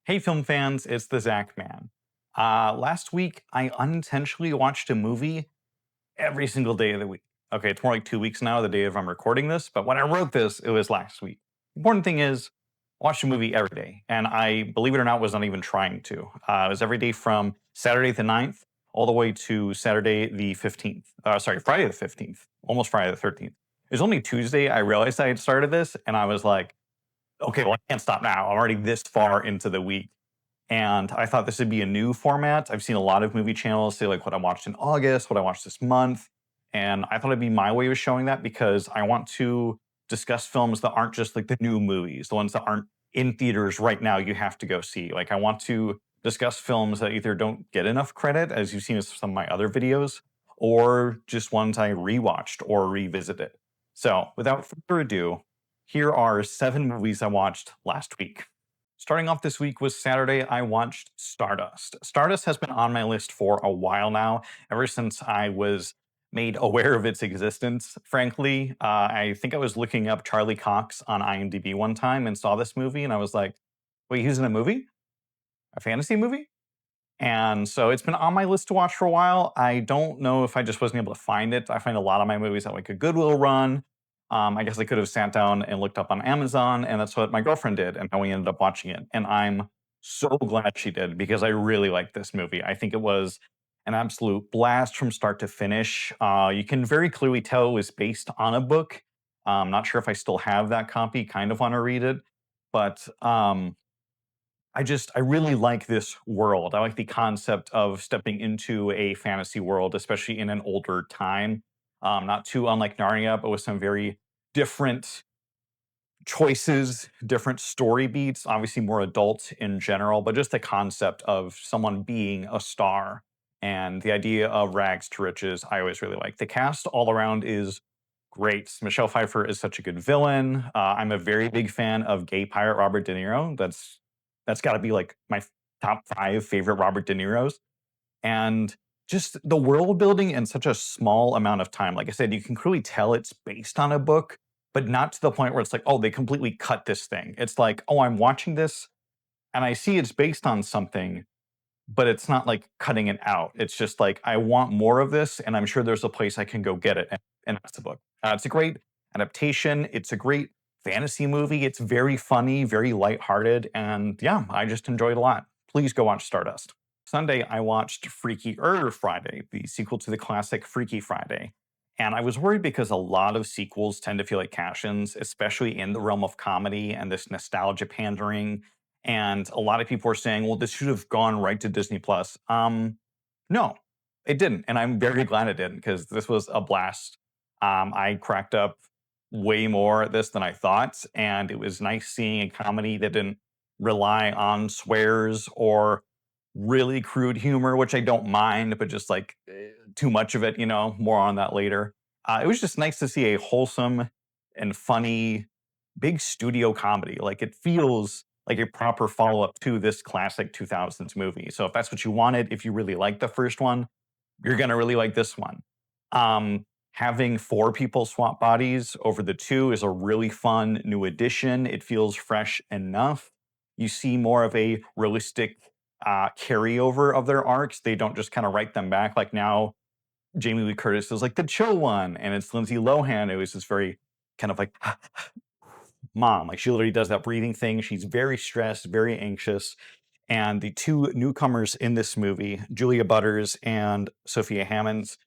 Hey, film fans, it's the Zach Man. Last week, I unintentionally watched a movie every single day of the week. Okay, it's more like 2 weeks now, the day of I'm recording this, but when I wrote this, it was last week. Important thing is, I watched a movie every day, and I, believe it or not, was not even trying to. It was every day from Saturday the 9th all the way to Saturday the 15th. Sorry, Friday the 15th, almost Friday the 13th. It was only Tuesday I realized I had started this, and I was like, okay, well, I can't stop now. I'm already this far into the week. And I thought this would be a new format. I've seen a lot of movie channels say like what I watched in August, what I watched this month. And I thought it'd be my way of showing that because I want to discuss films that aren't just like the new movies, the ones that aren't in theaters right now you have to go see. Like I want to discuss films that either don't get enough credit, as you've seen in some of my other videos, or just ones I rewatched or revisited. So without further ado, here are 7 movies I watched last week. Starting off this week was Saturday, I watched Stardust. Stardust has been on my list for a while now, ever since I was made aware of its existence, frankly. I think I was looking up Charlie Cox on IMDb one time and saw this movie, and I was like, wait, he's in a movie? A fantasy movie? And so it's been on my list to watch for a while. I don't know if I just wasn't able to find it. I find a lot of my movies at like a Goodwill run. I guess I could have sat down and looked up on Amazon, and that's what my girlfriend did, and how we ended up watching it. And I'm so glad she did because I really like this movie. I think it was an absolute blast from start to finish. You can very clearly tell it was based on a book. Not sure if I still have that copy. Kind of want to read it, but I really like this world. I like the concept of stepping into a fantasy world, especially in an older time. Not too unlike Narnia, but with some very different choices, different story beats, obviously more adult in general, but just the concept of someone being a star and the idea of rags to riches, I always really like. The cast all around is great. Michelle Pfeiffer is such a good villain. I'm a very big fan of gay pirate Robert De Niro. That's got to be like my top 5 favorite Robert De Niro's. And just the world building in such a small amount of time. Like I said, you can clearly tell it's based on a book, but not to the point where it's like, oh, they completely cut this thing. It's like, oh, I'm watching this and I see it's based on something, but it's not like cutting it out. It's just like, I want more of this, and I'm sure there's a place I can go get it. And that's the book. It's a great adaptation. It's a great fantasy movie. It's very funny, very lighthearted. And yeah, I just enjoyed it a lot. Please go watch Stardust. Sunday, I watched Freaky Friday, the sequel to the classic Freaky Friday. And I was worried because a lot of sequels tend to feel like cash ins, especially in the realm of comedy and this nostalgia pandering. And a lot of people were saying, well, this should have gone right to Disney Plus. No, it didn't. And I'm very glad it didn't because this was a blast. I cracked up way more at this than I thought. And it was nice seeing a comedy that didn't rely on swears or really crude humor, which I don't mind, but just like too much of it, more on that later. It was just nice to see a wholesome and funny big studio comedy. Like it feels like a proper follow up to this classic 2000s movie. So if that's what you wanted, if you really like the first one, you're going to really like this one. Having 4 people swap bodies over the 2 is a really fun new addition. It feels fresh enough. You see more of a realistic carryover of their arcs. They don't just kind of write them back. Like now, Jamie Lee Curtis is like the chill one, and it's Lindsay Lohan. It was just very kind of like mom. Like she literally does that breathing thing. She's very stressed, very anxious. And the 2 newcomers in this movie, Julia Butters and Sophia Hammonds,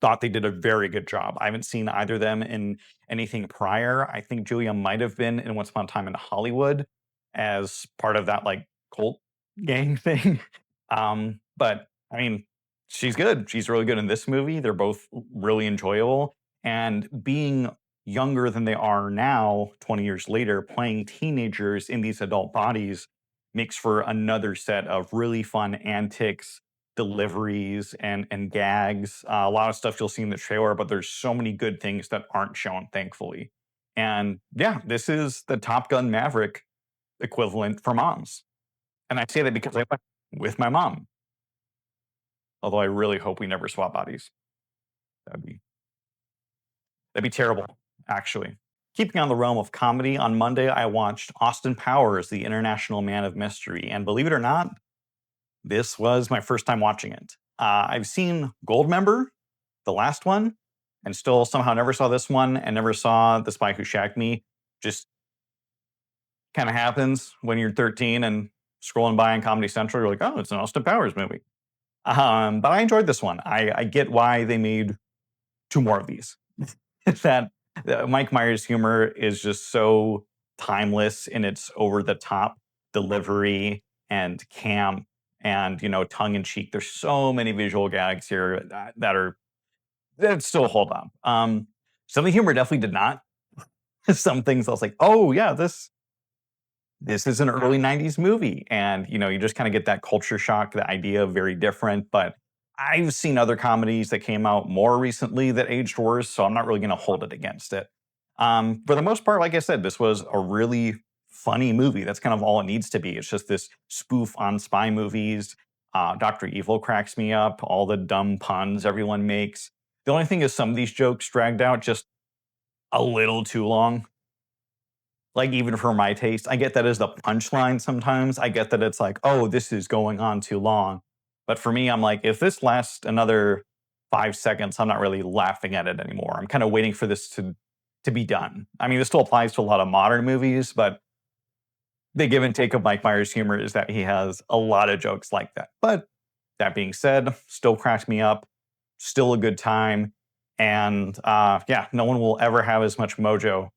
thought they did a very good job. I haven't seen either of them in anything prior. I think Julia might have been in Once Upon a Time in Hollywood as part of that like cult gang thing. But I mean, she's good. She's really good in this movie. They're both really enjoyable. And being younger than they are now, 20 years later, playing teenagers in these adult bodies makes for another set of really fun antics, deliveries, and gags. A lot of stuff you'll see in the trailer, but there's so many good things that aren't shown, thankfully. And yeah, this is the Top Gun Maverick equivalent for moms. And I say that because I went with my mom. Although I really hope we never swap bodies. That'd be that'd be terrible, actually. Keeping on the realm of comedy, on Monday I watched Austin Powers, The International Man of Mystery, and believe it or not, this was my first time watching it. I've seen Goldmember, the last one, and still somehow never saw this one and never saw The Spy Who Shagged Me. Just kind of happens when you're 13 and scrolling by on Comedy Central. You're like, oh, it's an Austin Powers movie. But I enjoyed this one. I get why they made two more of these. that Mike Myers' humor is just so timeless in its over the top delivery and camp and tongue in cheek. There's so many visual gags here that still hold up. Some of the humor definitely did not. Some things I was like, oh yeah, this is an early 90s movie. And, you just kind of get that culture shock, the idea of very different. But I've seen other comedies that came out more recently that aged worse, so I'm not really going to hold it against it. For the most part, like I said, this was a really funny movie. That's kind of all it needs to be. It's just this spoof on spy movies. Dr. Evil cracks me up, all the dumb puns everyone makes. The only thing is some of these jokes dragged out just a little too long. Like, even for my taste, I get that as the punchline sometimes. I get that it's like, oh, this is going on too long. But for me, I'm like, if this lasts another 5 seconds, I'm not really laughing at it anymore. I'm kind of waiting for this to be done. I mean, this still applies to a lot of modern movies, but the give and take of Mike Myers' humor is that he has a lot of jokes like that. But that being said, still cracks me up, still a good time. And yeah, no one will ever have as much mojo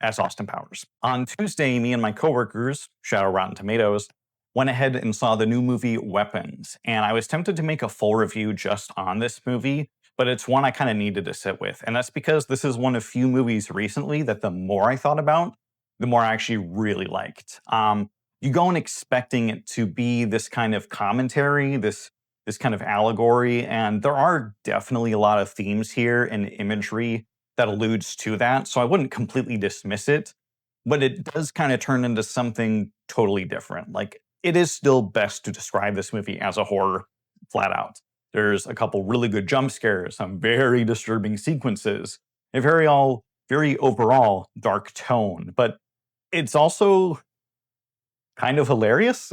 as Austin Powers. On Tuesday, me and my coworkers, shout out Rotten Tomatoes, went ahead and saw the new movie Weapons. And I was tempted to make a full review just on this movie, but it's one I kind of needed to sit with. And that's because this is one of few movies recently that the more I thought about, the more I actually really liked. You go in expecting it to be this kind of commentary, this kind of allegory, and there are definitely a lot of themes here and imagery that alludes to that. So I wouldn't completely dismiss it, but it does kind of turn into something totally different. Like, it is still best to describe this movie as a horror flat out. There's a couple really good jump scares, some very disturbing sequences, a very overall dark tone, but it's also kind of hilarious.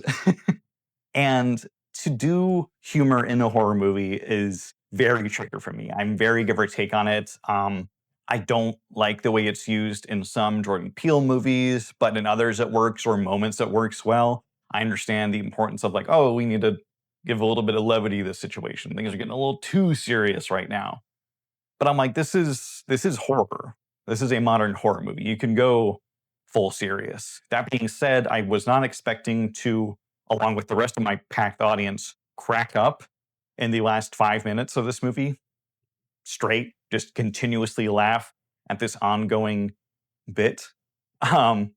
And to do humor in a horror movie is very tricky for me. I'm very give or take on it. I don't like the way it's used in some Jordan Peele movies, but in others it works, or moments it works well. I understand the importance of, like, oh, we need to give a little bit of levity to the situation. Things are getting a little too serious right now. But I'm like, this is horror. This is a modern horror movie. You can go full serious. That being said, I was not expecting to, along with the rest of my packed audience, crack up in the last 5 minutes of this movie straight, just continuously laugh at this ongoing bit. Um,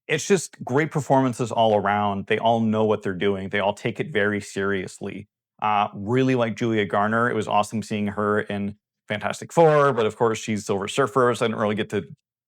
it's just great performances all around. They all know what they're doing. They all take it very seriously. Really like Julia Garner. It was awesome seeing her in Fantastic Four, but of course she's Silver Surfer, so I didn't really get to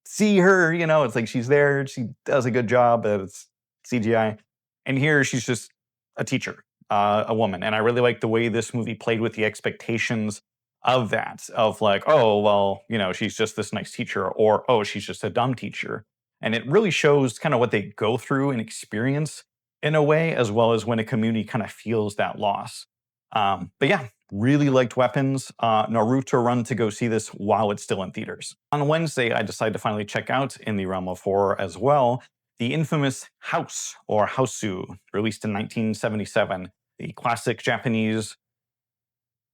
see her. It's like she's there. She does a good job, but it's CGI. And here she's just a teacher, a woman. And I really like the way this movie played with the expectations of that, of like, oh, well, she's just this nice teacher, or, oh, she's just a dumb teacher. And it really shows kind of what they go through and experience in a way, as well as when a community kind of feels that loss. But yeah, really liked Weapons. Naruto run to go see this while it's still in theaters. On Wednesday, I decided to finally check out, in the realm of horror as well, the infamous House, or Hausu, released in 1977, the classic Japanese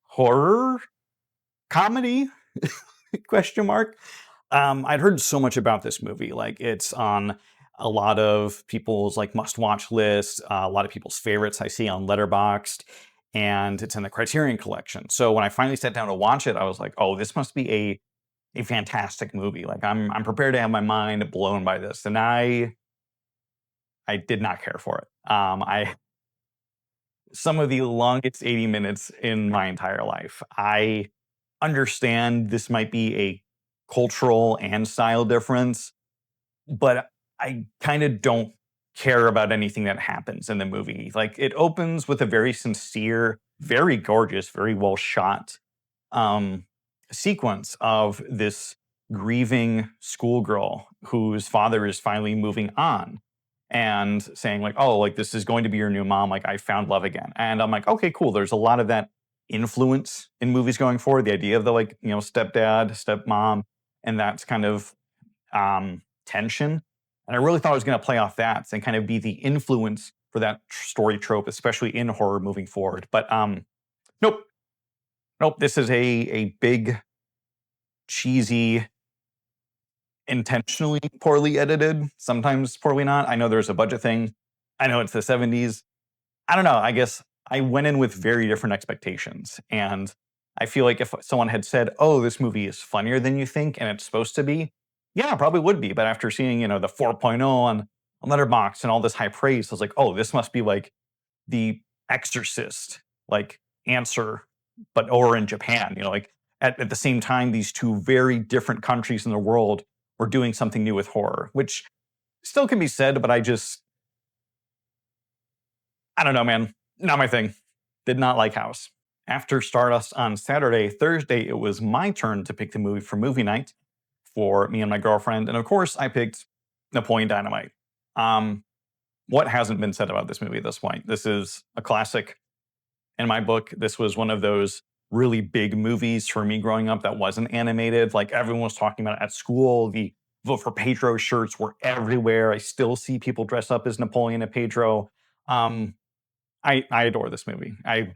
horror comedy question mark. I'd heard so much about this movie. Like, it's on a lot of people's like must-watch lists, a lot of people's favorites I see on Letterboxd, and it's in the Criterion Collection. So when I finally sat down to watch it, I was like, oh, this must be a fantastic movie. Like, I'm prepared to have my mind blown by this, and I did not care for it. I Some of the longest 80 minutes in my entire life. I understand this might be a cultural and style difference, but I kind of don't care about anything that happens in the movie. Like, it opens with a very sincere, very gorgeous, very well shot sequence of this grieving schoolgirl whose father is finally moving on and saying like, "Oh, like this is going to be your new mom. Like I found love again." And I'm like, "Okay, cool." There's a lot of that influence in movies going forward. The idea of the like, stepdad, stepmom, and that's kind of tension. And I really thought I was going to play off that and kind of be the influence for that story trope, especially in horror moving forward. But nope, nope. This is a big cheesy, intentionally poorly edited, sometimes poorly not. I know there's a budget thing. I know it's the 70s. I don't know. I guess I went in with very different expectations. And I feel like if someone had said, "Oh, this movie is funnier than you think and it's supposed to be," yeah, it probably would be. But after seeing, the 4.0 on Letterboxd and all this high praise, I was like, "Oh, this must be like the Exorcist, like answer, but over in Japan." Like at the same time, these two very different countries in the world were doing something new with horror, which still can be said, but I don't know, man. Not my thing. Did not like House. After Stardust on Saturday, Thursday, it was my turn to pick the movie for movie night for me and my girlfriend. And of course, I picked Napoleon Dynamite. Um, what hasn't been said about this movie at this point? This is a classic in my book. This was one of those really big movies for me growing up that wasn't animated. Like everyone was talking about it at school. The Vote for Pedro shirts were everywhere. I still see people dress up as Napoleon and Pedro. Um, I adore this movie. I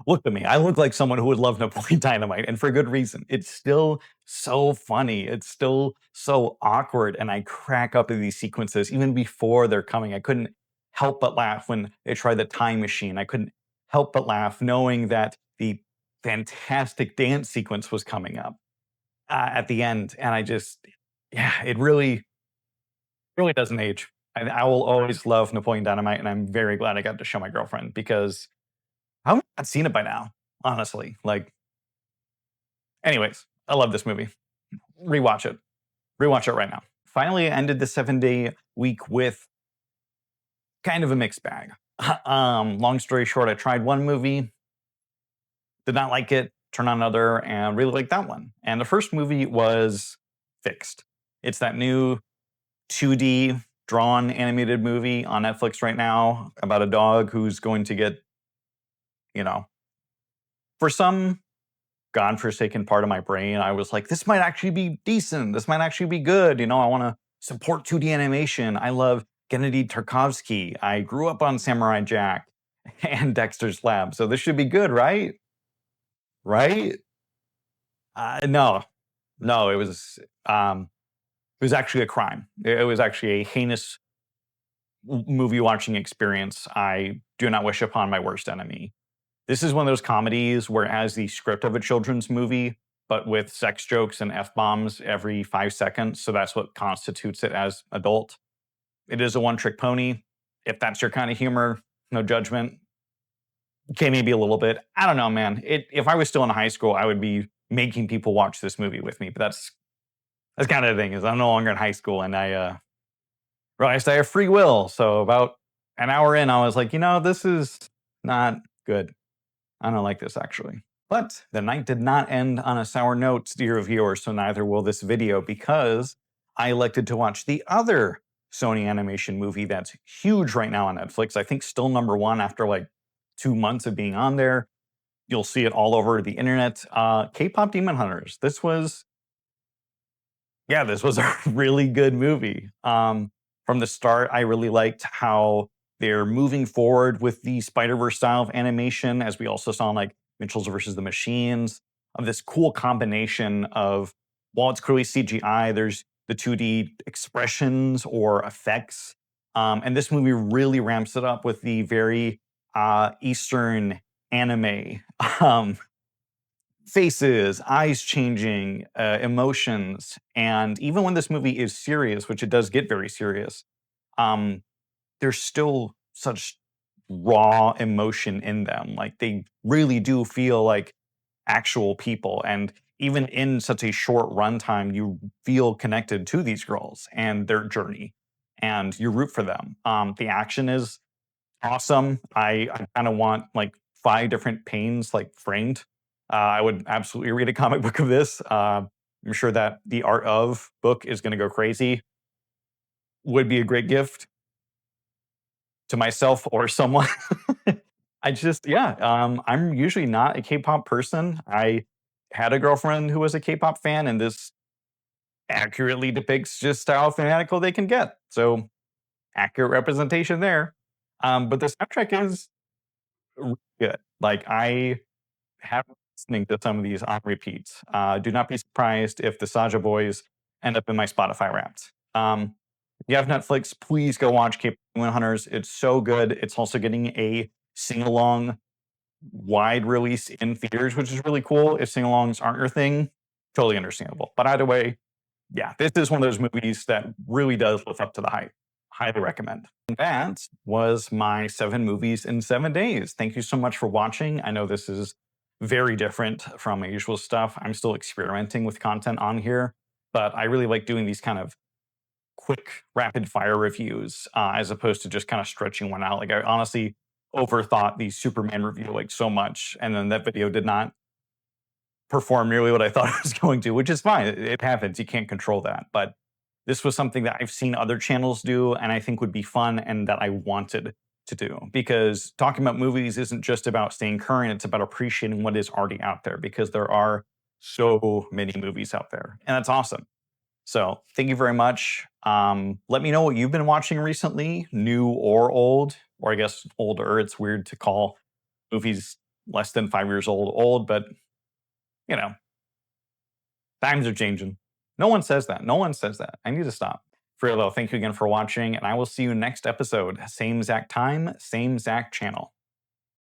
Look at me. I look like someone who would love Napoleon Dynamite, and for good reason. It's still so funny. It's still so awkward, and I crack up at these sequences even before they're coming. I couldn't help but laugh when they tried the time machine. I couldn't help but laugh knowing that the fantastic dance sequence was coming up at the end, and yeah, it really doesn't age. I will always love Napoleon Dynamite, and I'm very glad I got to show my girlfriend because I would not seen it by now, honestly. Like, anyways, I love this movie. Rewatch it. Rewatch it right now. Finally, I ended the 7-day week with kind of a mixed bag. Long story short, I tried one movie, did not like it, turned on another, and really liked that one. And the first movie was Fixed. It's that new 2D drawn animated movie on Netflix right now about a dog who's going to get, you know, for some godforsaken part of my brain, I was like, this might actually be decent. This might actually be good. I want to support 2D animation. I love Gennady Tarkovsky. I grew up on Samurai Jack and Dexter's Lab. So this should be good, right? Right? No, no, it was actually a crime. It was actually a heinous movie watching experience I do not wish upon my worst enemy. This is one of those comedies where it has the script of a children's movie, but with sex jokes and F bombs every 5 seconds. So that's what constitutes it as adult. It is a one trick pony. If that's your kind of humor, no judgment. Okay, maybe a little bit. I don't know, man. If I was still in high school, I would be making people watch this movie with me. But that's kind of the thing is I'm no longer in high school, and I realized I have free will. So about an hour in, I was like, this is not good. I don't like this actually. But the night did not end on a sour note, dear viewer, so neither will this video because I elected to watch the other Sony animation movie that's huge right now on Netflix. I think still number one after like 2 months of being on there. You'll see it all over the internet. K-pop Demon Hunters. This was a really good movie. From the start, I really liked how they're moving forward with the Spider-Verse style of animation, as we also saw in like Mitchell's versus the Machines, of this cool combination of, while it's clearly CGI, there's the 2D expressions or effects. And this movie really ramps it up with the very Eastern anime um, faces, eyes changing, emotions. And even when this movie is serious, which it does get very serious, um, there's still such raw emotion in them. Like they really do feel like actual people. And even in such a short runtime, you feel connected to these girls and their journey, and you root for them. The action is awesome. I kind of want like 5 different panes like framed. I would absolutely read a comic book of this. I'm sure that the Art of book is going to go crazy. Would be a great gift to myself or someone. I just, yeah, I'm usually not a K-pop person. I had a girlfriend who was a K-pop fan, and this accurately depicts just how fanatical they can get. So accurate representation there. But the soundtrack is really good. Like I have been listening to some of these on repeat. Do not be surprised if the Saja Boys end up in my Spotify Wrapped. If you have Netflix, please go watch Cape Hunters. It's so good. It's also getting a sing along wide release in theaters, which is really cool. If sing alongs aren't your thing, totally understandable. But either way, yeah, this is one of those movies that really does live up to the hype. Highly recommend. And that was my 7 movies in 7 days. Thank you so much for watching. I know this is very different from my usual stuff. I'm still experimenting with content on here, but I really like doing these kind of quick, rapid fire reviews as opposed to just kind of stretching one out. Like I honestly overthought the Superman review like so much, and then that video did not perform nearly what I thought it was going to, which is fine. It happens. You can't control that. But this was something that I've seen other channels do and I think would be fun and that I wanted to do. Because talking about movies isn't just about staying current, it's about appreciating what is already out there because there are so many movies out there. And that's awesome. So thank you very much. Let me know what you've been watching recently, new or old, or I guess older. It's weird to call movies less than 5 years old, but you know, times are changing. No one says that. No one says that. I need to stop. For real though, thank you again for watching, and I will see you next episode. Same exact time, same exact channel.